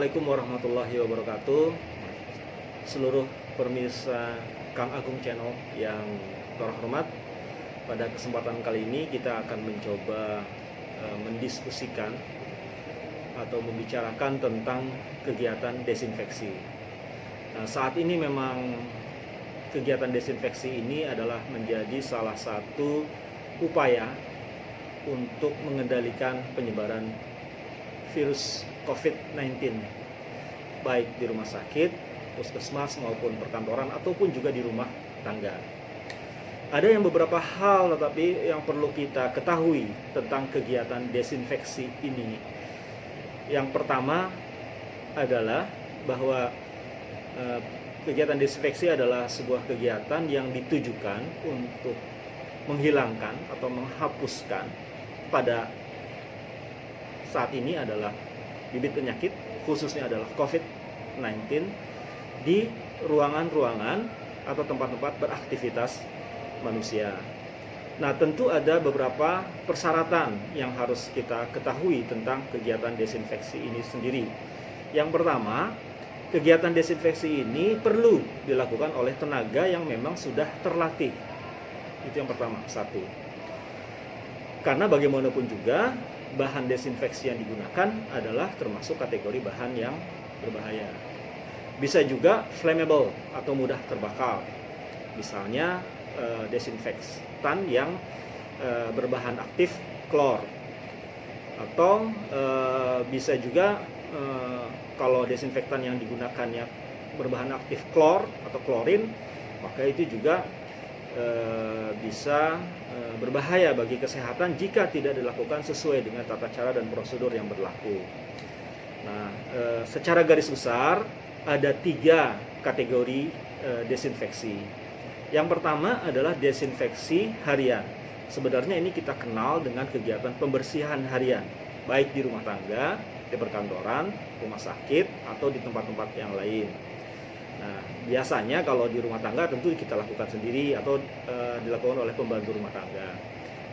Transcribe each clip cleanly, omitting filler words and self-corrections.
Assalamualaikum warahmatullahi wabarakatuh. Seluruh pemirsa Kang Agung Channel yang terhormat, pada kesempatan kali ini kita akan mencoba mendiskusikan atau membicarakan tentang kegiatan desinfeksi. Nah, saat ini memang kegiatan desinfeksi ini adalah menjadi salah satu upaya untuk mengendalikan penyebaran virus COVID-19 baik di rumah sakit, puskesmas maupun perkantoran ataupun juga di rumah tangga. Ada yang beberapa hal tetapi yang perlu kita ketahui tentang kegiatan desinfeksi ini. Yang pertama adalah bahwa kegiatan desinfeksi adalah sebuah kegiatan yang ditujukan untuk menghilangkan atau menghapuskan pada saat ini adalah bibit penyakit, khususnya adalah COVID-19 di ruangan-ruangan atau tempat-tempat beraktivitas manusia. Nah, tentu ada beberapa persyaratan yang harus kita ketahui tentang kegiatan desinfeksi ini sendiri. Yang pertama, kegiatan desinfeksi ini perlu dilakukan oleh tenaga yang memang sudah terlatih. Itu yang pertama, satu. Karena bagaimanapun juga bahan desinfeksi yang digunakan adalah termasuk kategori bahan yang berbahaya. Bisa juga flammable atau mudah terbakar. Misalnya desinfektan yang berbahan aktif klor. Atau bisa juga kalau desinfektan yang digunakannya berbahan aktif klor atau klorin, maka itu juga bisa berbahaya bagi kesehatan jika tidak dilakukan sesuai dengan tata cara dan prosedur yang berlaku. Nah, secara garis besar ada 3 kategori desinfeksi. Yang pertama adalah desinfeksi harian. Sebenarnya ini kita kenal dengan kegiatan pembersihan harian, baik di rumah tangga, di perkantoran, rumah sakit, atau di tempat-tempat yang lain. Nah, biasanya kalau di rumah tangga tentu kita lakukan sendiri atau dilakukan oleh pembantu rumah tangga.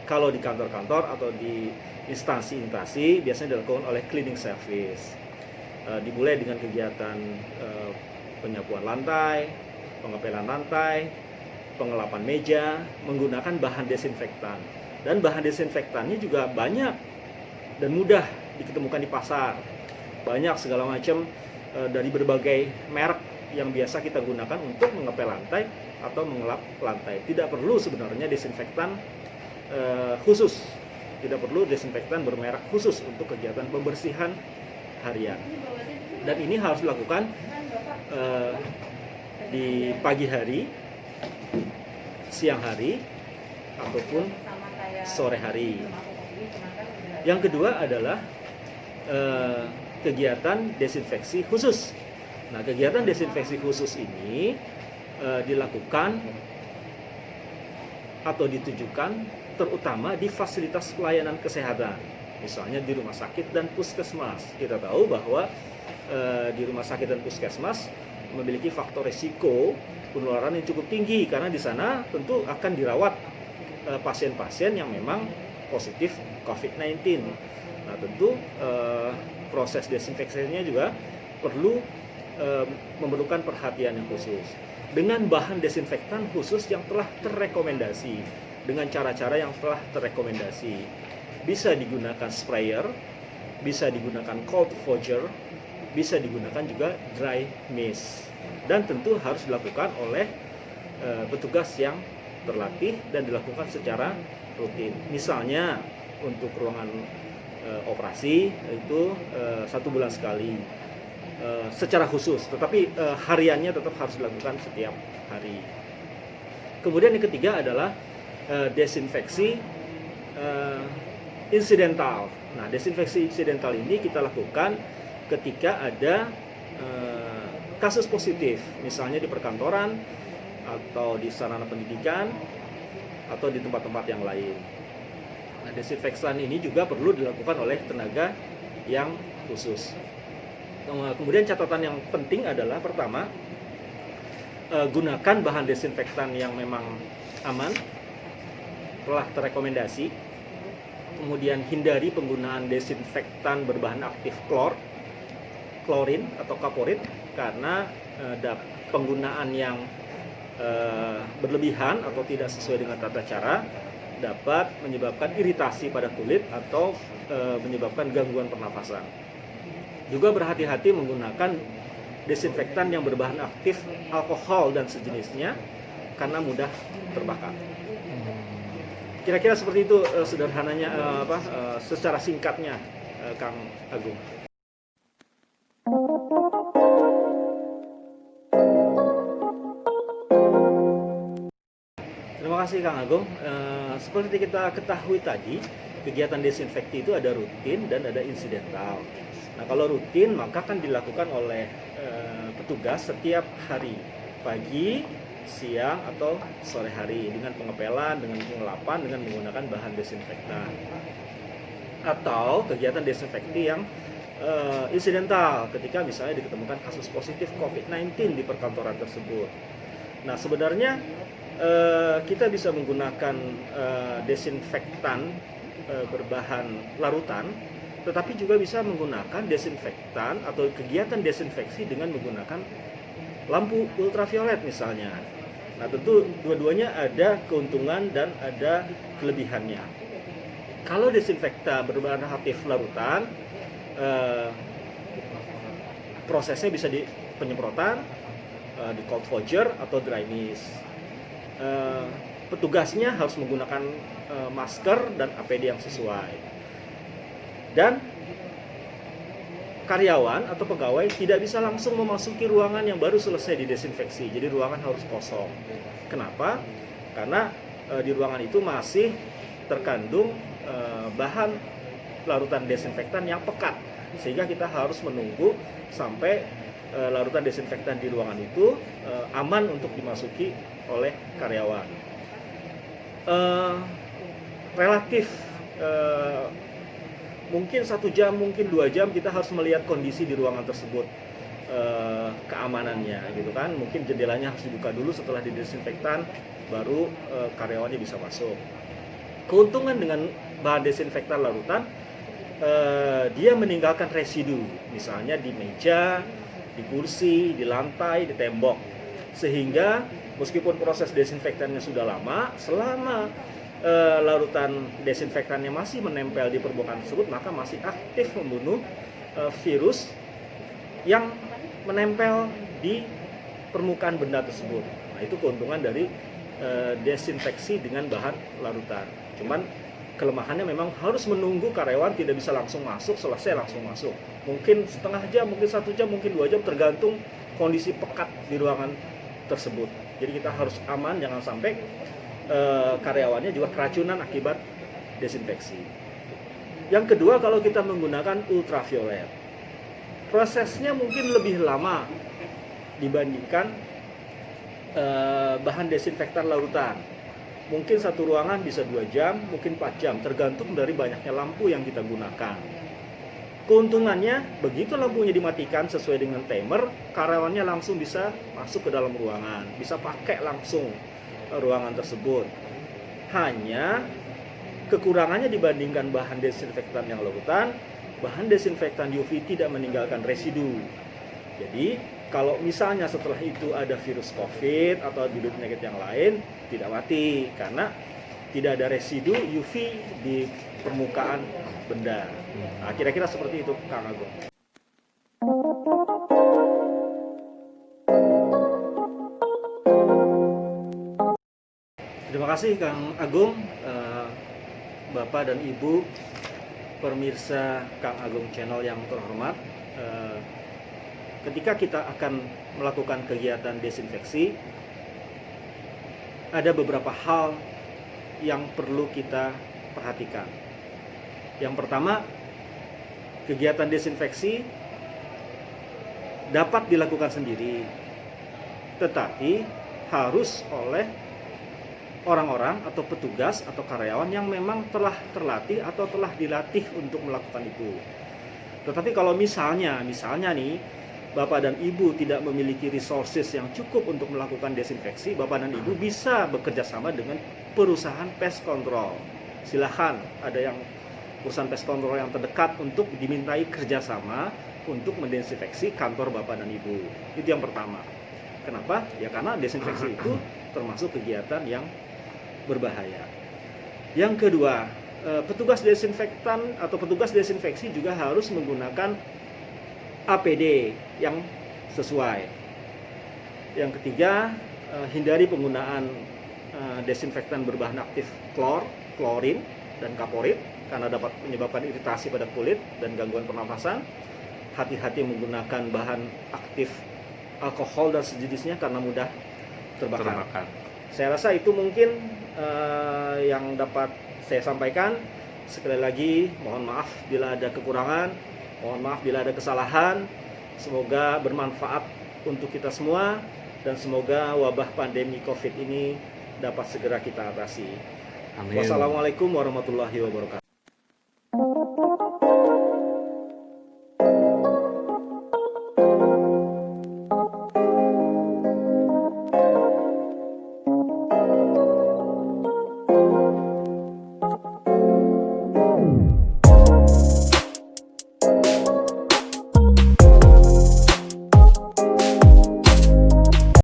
Kalau di kantor-kantor atau di instansi-instansi biasanya dilakukan oleh cleaning service. Dimulai dengan kegiatan penyapuan lantai, pengepelan lantai, pengelapan meja menggunakan bahan desinfektan. Dan bahan desinfektannya juga banyak dan mudah diketemukan di pasar. Banyak segala macam dari berbagai merek yang biasa kita gunakan untuk mengepel lantai atau mengelap lantai. Tidak perlu sebenarnya desinfektan khusus. Tidak perlu desinfektan bermerek khusus untuk kegiatan pembersihan harian. Dan ini harus dilakukan di pagi hari, siang hari, ataupun sore hari. Yang kedua adalah kegiatan desinfeksi khusus. Nah, kegiatan desinfeksi khusus ini dilakukan atau ditujukan terutama di fasilitas pelayanan kesehatan, misalnya di rumah sakit dan puskesmas. Kita tahu bahwa di rumah sakit dan puskesmas memiliki faktor risiko penularan yang cukup tinggi karena di sana tentu akan dirawat pasien-pasien yang memang positif COVID-19. Nah, tentu proses desinfeksinya juga perlu memerlukan perhatian yang khusus dengan bahan desinfektan khusus yang telah terrekomendasi dengan cara-cara yang telah terrekomendasi. Bisa digunakan sprayer, bisa digunakan cold foger, bisa digunakan juga dry mist, dan tentu harus dilakukan oleh petugas yang terlatih dan dilakukan secara rutin. Misalnya untuk ruangan operasi itu 1 bulan sekali secara khusus, tetapi hariannya tetap harus dilakukan setiap hari. Kemudian yang ketiga adalah desinfeksi insidental. Nah, desinfeksi insidental ini kita lakukan ketika ada kasus positif, misalnya di perkantoran atau di sarana pendidikan atau di tempat-tempat yang lain. Nah, desinfektan ini juga perlu dilakukan oleh tenaga yang khusus. Kemudian catatan yang penting adalah pertama, gunakan bahan desinfektan yang memang aman, telah terrekomendasi. Kemudian hindari penggunaan desinfektan berbahan aktif klor klorin atau kaporit karena penggunaan yang berlebihan atau tidak sesuai dengan tata cara dapat menyebabkan iritasi pada kulit atau menyebabkan gangguan pernafasan. Juga berhati-hati menggunakan desinfektan yang berbahan aktif alkohol dan sejenisnya karena mudah terbakar. Kira-kira seperti itu sederhananya secara singkatnya Kang Agung. Terima kasih Kang Agung. Seperti kita ketahui tadi, kegiatan desinfeksi itu ada rutin dan ada insidental. Nah, kalau rutin maka kan dilakukan oleh petugas setiap hari, pagi, siang, atau sore hari dengan pengepelan, dengan pengelapan, dengan menggunakan bahan desinfektan. Atau kegiatan desinfeksi yang insidental ketika misalnya ditemukan kasus positif COVID-19 di perkantoran tersebut. Nah, sebenarnya kita bisa menggunakan desinfektan berbahan larutan, tetapi juga bisa menggunakan desinfektan atau kegiatan desinfeksi dengan menggunakan lampu ultraviolet misalnya. Nah, tentu dua-duanya ada keuntungan dan ada kelebihannya. Kalau desinfektan berbahan aktif larutan, prosesnya bisa di penyemprotan, di cold voucher atau dry mist. Petugasnya harus menggunakan masker dan APD yang sesuai. Dan karyawan atau pegawai tidak bisa langsung memasuki ruangan yang baru selesai didesinfeksi. Jadi ruangan harus kosong. Kenapa? Karena di ruangan itu masih terkandung bahan larutan desinfektan yang pekat, sehingga kita harus menunggu sampai larutan desinfektan di ruangan itu aman untuk dimasuki oleh karyawan. Relatif mungkin 1 jam, mungkin 2 jam kita harus melihat kondisi di ruangan tersebut, keamanannya gitu kan. Mungkin jendelanya harus dibuka dulu setelah didesinfektan, baru karyawannya bisa masuk. Keuntungan dengan bahan desinfektan larutan, dia meninggalkan residu, misalnya di meja, di kursi, di lantai, di tembok, sehingga meskipun proses desinfektannya sudah lama, selama larutan desinfektannya masih menempel di permukaan tersebut, maka masih aktif membunuh virus yang menempel di permukaan benda tersebut. Nah, itu keuntungan dari desinfeksi dengan bahan larutan. Cuman kelemahannya memang harus menunggu karyawan, tidak bisa langsung masuk, selesai langsung masuk. Mungkin setengah jam, mungkin 1 jam, mungkin 2 jam, tergantung kondisi pekat di ruangan tersebut. Jadi kita harus aman, jangan sampai karyawannya juga keracunan akibat desinfeksi. Yang kedua, kalau kita menggunakan ultraviolet, prosesnya mungkin lebih lama dibandingkan bahan desinfektan larutan. Mungkin satu ruangan bisa 2 jam, mungkin 4 jam, tergantung dari banyaknya lampu yang kita gunakan. Keuntungannya, begitu lampunya dimatikan sesuai dengan timer, karyawannya langsung bisa masuk ke dalam ruangan, bisa pakai langsung ruangan tersebut. Hanya kekurangannya dibandingkan bahan desinfektan yang larutan, bahan desinfektan UV tidak meninggalkan residu. Jadi kalau misalnya setelah itu ada virus COVID atau penyakit yang lain, tidak mati karena tidak ada residu UV di permukaan benda. Nah, kira-kira seperti itu Kang Agung. Terima kasih Kang Agung, Bapak dan Ibu pemirsa Kang Agung Channel yang terhormat. Ketika kita akan melakukan kegiatan desinfeksi, ada beberapa hal yang perlu kita perhatikan. Yang pertama, kegiatan desinfeksi dapat dilakukan sendiri, tetapi harus oleh orang-orang atau petugas atau karyawan yang memang telah terlatih atau telah dilatih untuk melakukan itu. Tetapi kalau misalnya nih, Bapak dan Ibu tidak memiliki resources yang cukup untuk melakukan desinfeksi, Bapak dan Ibu bisa bekerja sama dengan perusahaan pest control. Silahkan, ada yang perusahaan pest control yang terdekat untuk dimintai kerjasama untuk mendesinfeksi kantor Bapak dan Ibu. Itu yang pertama. Kenapa? Ya karena desinfeksi itu termasuk kegiatan yang berbahaya. Yang kedua, petugas desinfektan atau petugas desinfeksi juga harus menggunakan APD yang sesuai. Yang ketiga, hindari penggunaan desinfektan berbahan aktif klorin dan kaporit karena dapat menyebabkan iritasi pada kulit dan gangguan pernafasan. Hati-hati menggunakan bahan aktif alkohol dan sejenisnya karena mudah terbakar. Saya rasa itu mungkin yang dapat saya sampaikan. Sekali lagi mohon maaf bila ada kekurangan, mohon maaf bila ada kesalahan. Semoga bermanfaat untuk kita semua dan semoga wabah pandemi COVID ini dapat segera kita atasi. Amin. Wassalamualaikum warahmatullahi wabarakatuh.